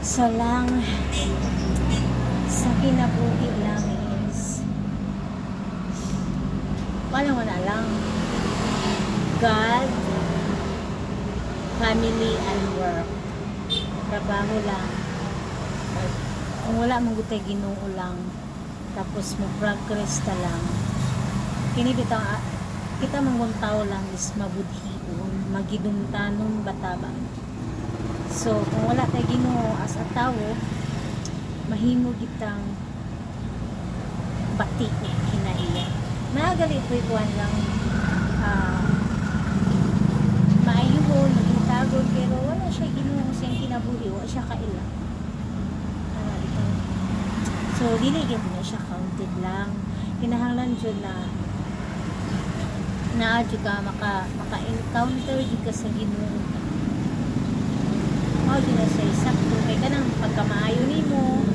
So lang sa kinabuhi lang is wala mo na lang God, family, and work. Trabaho lang. Kung wala mong gutay Ginoo lang, tapos mo progress ta lang. Kini bitaw kita mong tao lang is mabudhion, magidumtanon bataba. So kung wala tay Ginoo as a tao, mahimo gitang bati kinaiya. Nagali po ikuan lang maayuhon, magintagod, pero wala siya Ginoo siyang kinabuhi, wala siya kaila. So dili gyud na siya counted lang. Kinahanglan jud na jud ka maka-encounter jud ka sa Ginoo. Mao din na siya sakto kay kanang pagkamaayo nimo